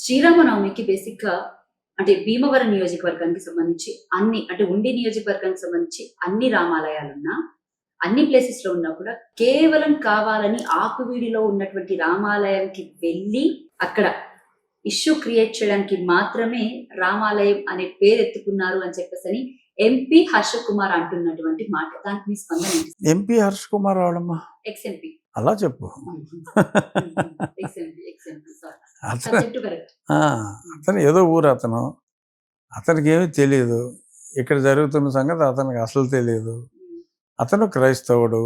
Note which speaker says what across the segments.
Speaker 1: శ్రీరామనవమికి బేసిక్‌గా అంటే భీమవరం నియోజకవర్గానికి సంబంధించి అంటే ఉండి నియోజకవర్గానికి సంబంధించి అన్ని రామాలయాలున్నా, అన్ని ప్లేసెస్‌లో ఉన్నా కూడా కేవలం కావాలని ఆకువీడిలో ఉన్నటువంటి రామాలయంకి వెళ్ళి అక్కడ ఇష్యూ క్రియేట్ చేయడానికి మాత్రమే రామాలయం అనే పేరెత్తుకున్నారు అని చెప్పేసని ఎంపీ హర్ష కుమార్ అంటున్నటువంటి మాట. దానికి మీ స్పందన ఏంటి?
Speaker 2: ఎంపీ హర్ష కుమార్ అవడమ్మా
Speaker 1: ఎక్స్ ఎంపీ.
Speaker 2: అలా చెప్పు.
Speaker 1: Ex MP, ex MP. Sorry.
Speaker 2: అతను
Speaker 1: సబ్జెక్ట్ కరెక్ట్.
Speaker 2: అతను ఏదో ఊరు అతనికి ఏమీ తెలియదు. ఇక్కడ జరుగుతున్న సంగతి అతనికి అసలు తెలియదు. అతను క్రైస్తవుడు,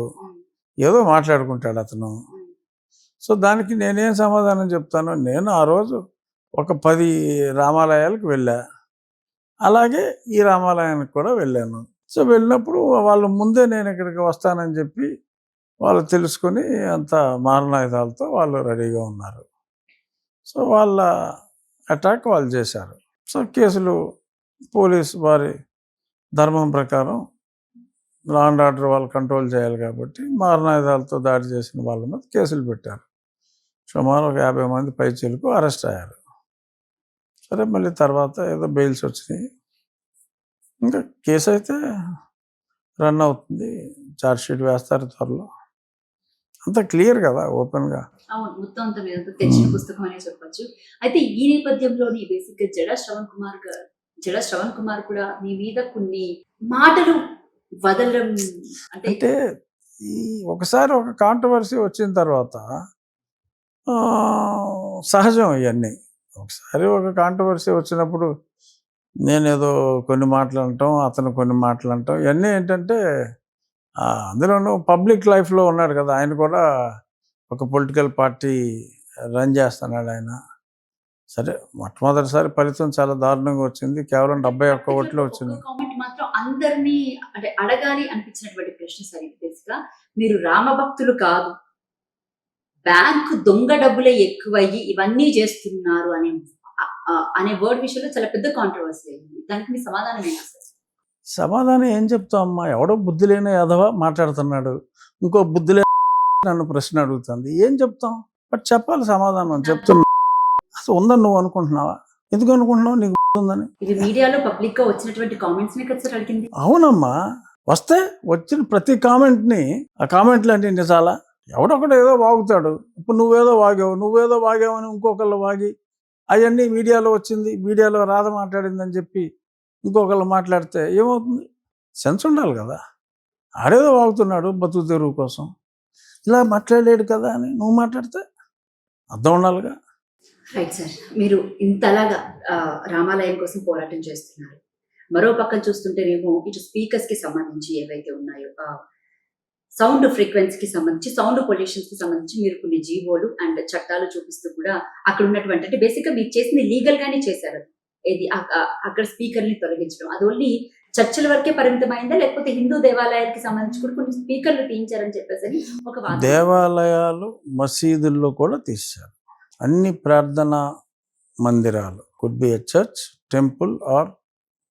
Speaker 2: ఏదో మాట్లాడుకుంటాడు అతను. సో దానికి నేనేం సమాధానం చెప్తాను? నేను ఆ రోజు ఒక 10 రామాలయాలకు వెళ్ళా, అలాగే ఈ రామాలయానికి కూడా వెళ్ళాను. సో వెళ్ళినప్పుడు వాళ్ళు ముందే నేను ఇక్కడికి వస్తానని చెప్పి వాళ్ళు తెలుసుకొని అంత మారణాయుధాలతో వాళ్ళు రెడీగా ఉన్నారు. సో వాళ్ళ అటాక్ వాళ్ళు చేశారు. సో కేసులు పోలీసు వారి ధర్మం ప్రకారం లా అండ్ ఆర్డర్ వాళ్ళు కంట్రోల్ చేయాలి కాబట్టి మారణాయుధాలతో దాడి చేసిన వాళ్ళ మీద కేసులు పెట్టారు. సుమారు ఒక 50 మంది పైచీలకు అరెస్ట్ అయ్యారు. సరే మళ్ళీ తర్వాత ఏదో బెయిల్స్ వచ్చినాయి. ఇంకా కేసు అయితే రన్ అవుతుంది, ఛార్జ్షీట్ వేస్తారు త్వరలో. అంత క్లియర్ కదా, ఓపెన్గా.
Speaker 1: అవును, మొత్తం అంత మీద తెచ్చిన పుస్తకం అనే చెప్పొచ్చు. అయితే ఈ నేపథ్యంలోని బేసిక్గా జడ శ్రవణ్ కుమార్ కూడా మీ మీద కొన్ని మాటలు వదలడం
Speaker 2: అంటే ఈ ఒకసారి ఒక కాంట్రవర్సీ వచ్చిన తర్వాత సహజం ఇవన్నీ. ఒకసారి ఒక కాంట్రవర్సీ వచ్చినప్పుడు నేనేదో కొన్ని మాటలంటాం, అతను కొన్ని మాటలంటాం, ఇవన్నీ ఏంటంటే అందులోనూ పబ్లిక్ లైఫ్లో ఉన్నాడు కదా. ఆయన కూడా ఒక పొలిటికల్ పార్టీ రన్ చేస్తున్నాడు ఆయన. సరే మొట్టమొదటిసారి ఫలితం చాలా దారుణంగా వచ్చింది, కేవలం 71 ఓట్లు వచ్చింది.
Speaker 1: కామెంట్ మాత్రం అందరినీ అంటే అడగాలి అనిపించినటువంటి ప్రశ్న సార్ ఇది. బేసిక్గా మీరు రామభక్తులు కాదు, బ్యాంకు దొంగ డబ్బులే ఎక్కువయ్యి ఇవన్నీ చేస్తున్నారు అనే వర్డ్ విషయంలో చాలా పెద్ద కాంట్రవర్సీ అయింది. దానికి మీ సమాధానం ఏంటి సార్?
Speaker 2: సమాధానం ఏం చెప్తాం అమ్మా? ఎవడో బుద్ధి లేని యాదవ మాట్లాడుతున్నాడు, ఇంకో బుద్ధి లేని నన్ను ప్రశ్న అడుగుతుంది, ఏం చెప్తాం? బట్ చెప్పాలి సమాధానం. చెప్తున్నా అసలు ఉందని నువ్వు అనుకుంటున్నావా? ఎందుకు అనుకుంటున్నావు నీకు ఉందని?
Speaker 1: ఇది మీడియాలో పబ్లిక్ గా వచ్చినటువంటి కామెంట్స్ ని కదా సార్ అడిగింది.
Speaker 2: అవునమ్మా, వస్తే వచ్చిన ప్రతి కామెంట్ని ఆ కామెంట్లు అంటే నిజాలా? ఎవడొకడు ఏదో వాగుతాడు. ఇప్పుడు నువ్వేదో వాగావు అని ఇంకొకళ్ళు వాగి అవన్నీ మీడియాలో వచ్చింది, మీడియాలో రాధ మాట్లాడిందని చెప్పి ఇంకొకళ్ళు మాట్లాడితే ఏమవుతుంది? సెన్స్ ఉండాలి కదా. ఆడేదో వాగుతున్నాడు బతుకు తెరువు కోసం, ఇలా మాట్లాడలేడు కదా అని నువ్వు మాట్లాడితే అర్థం ఉండాలిగా.
Speaker 1: రైట్ సార్, మీరు ఇంతలాగా రామాలయం కోసం పోరాటం చేస్తున్నారు. మరో పక్కన చూస్తుంటేనేమో ఇటు స్పీకర్స్ కి సంబంధించి ఏవైతే ఉన్నాయో సౌండ్ ఫ్రీక్వెన్సీకి సంబంధించి, సౌండ్ పొల్యూషన్స్ కి సంబంధించి మీరు కొన్ని జీవోలు అండ్ చట్టాలు చూపిస్తూ కూడా అక్కడ ఉన్నటువంటి అంటే బేసిక్ గా మీరు చేసింది లీగల్ గానే చేశారు. ఏది అక్కడ స్పీకర్ని తొలగించడం అది ఓన్లీ చర్చల వరకే పరిమితమైందా, లేకపోతే హిందూ దేవాలయాలకి సంబంధించి కూడా కొన్ని స్పీకర్లు తీయించారని చెప్పేసి ఒక
Speaker 2: దేవాలయాలు మసీదుల్లో కూడా తీశారు. అన్ని ప్రార్థనా మందిరాలు, could be a church, temple or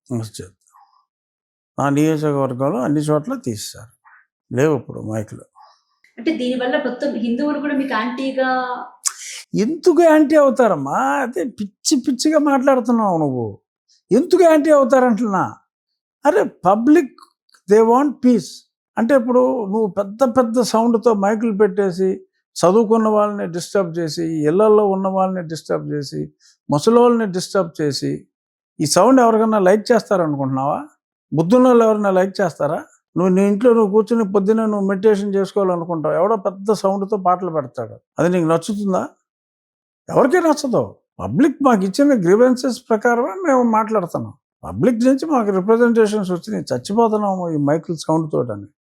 Speaker 2: మస్జిద్, ఆ నియోజకవర్గంలో అన్ని చోట్ల తీశారు. లేవు ఇప్పుడు మైకులు.
Speaker 1: అంటే దీనివల్ల మొత్తం హిందువులు కూడా మీకు యాంటీగా
Speaker 2: ఎందుకు యాంటీ అవుతారమ్మా? అదే పిచ్చిగా మాట్లాడుతున్నావు నువ్వు. ఎందుకు యాంటీ అవుతారంటున్నా? అరే పబ్లిక్ దే వాంట్ పీస్. అంటే ఇప్పుడు నువ్వు పెద్ద సౌండ్తో మైకులు పెట్టేసి చదువుకున్న వాళ్ళని డిస్టర్బ్ చేసి, ఇళ్లలో ఉన్న వాళ్ళని డిస్టర్బ్ చేసి, ముసలోళ్ళని డిస్టర్బ్ చేసి, ఈ సౌండ్ ఎవరికన్నా లైక్ చేస్తారనుకుంటున్నావా? బుద్ధున్న వాళ్ళు ఎవరైనా లైక్ చేస్తారా? నీ ఇంట్లో నువ్వు కూర్చుని పొద్దున్న నువ్వు మెడిటేషన్ చేసుకోవాలనుకుంటావు, ఎవడో పెద్ద సౌండ్తో పాటలు పెడతాడు, అది నీకు నచ్చుతుందా? ఎవరికీ నచ్చదు. పబ్లిక్ మాకు ఇచ్చిన గ్రీవెన్సెస్ ప్రకారమే మేము మాట్లాడుతున్నాం. పబ్లిక్ నుంచి మాకు రిప్రజెంటేషన్స్ వచ్చినాయి, చచ్చిపోతున్నాము ఈ మైకుల్ సౌండ్ తోటని.